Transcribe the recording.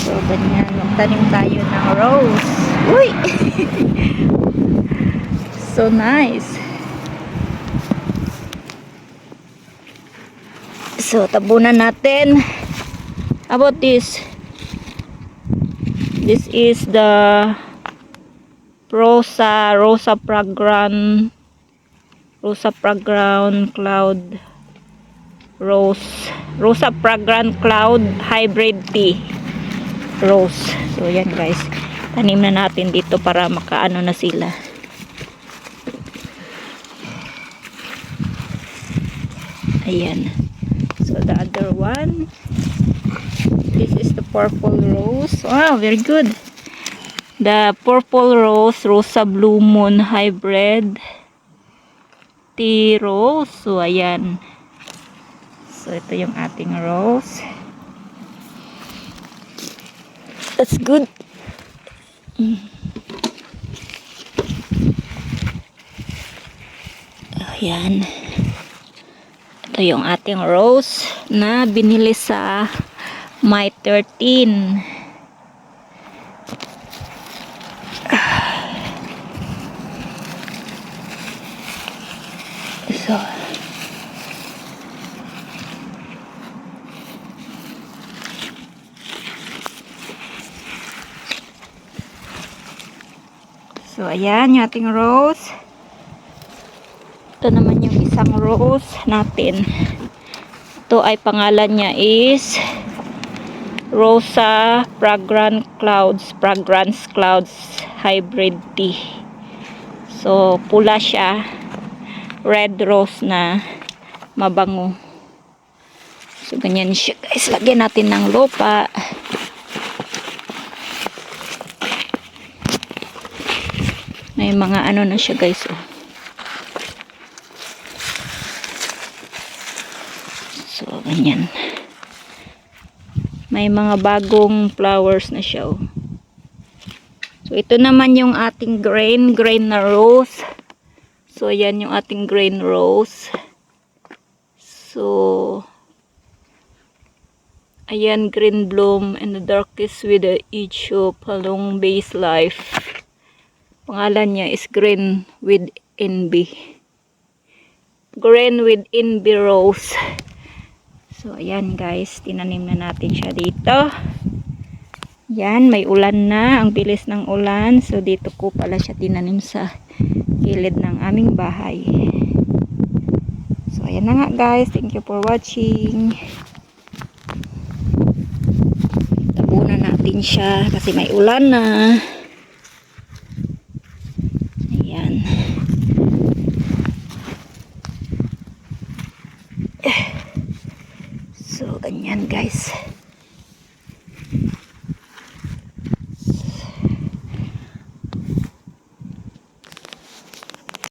So, ganyan. Magtanim tayo ng rose. Uy! So nice. So, tabunan natin. How about this? This is the Rosa fragrant cloud rose. Rosa fragrant cloud hybrid tea rose. So, yan guys. Tanim na natin dito para makaano na sila. Ayan. So, the other one. This is the purple rose. Wow, very good. The purple rose, Rosa Blue Moon hybrid tea rose. So, ayan. So, ito yung ating rose. That's good. Ayan. Ito yung ating rose na binili sa May 13. So, ayan yung ating rose. Ito naman yung isang rose natin. Ito ay pangalan niya is Rosa Fragrance Clouds Hybrid Tea. So, pula siya. Red rose na mabango. So, ganyan siya guys. Lagyan natin ng lupa. May mga ano na siya guys. Oh. So, ganyan. May mga bagong flowers na siya. Oh. So, ito naman yung ating grain na rose. So, ayan yung ating grain rose. So, ayan, green bloom and the darkest with the edge of a long base life. Pangalan niya is Green with Envy. Green with Envy rose. So, ayan guys, tinanim na natin siya dito. Yan, may ulan na. Ang bilis ng ulan. So, dito ko pala siya tinanim sa gilid ng aming bahay. So, ayan na nga guys. Thank you for watching. Tabunan natin siya kasi may ulan na. Ayan. So, ganyan guys.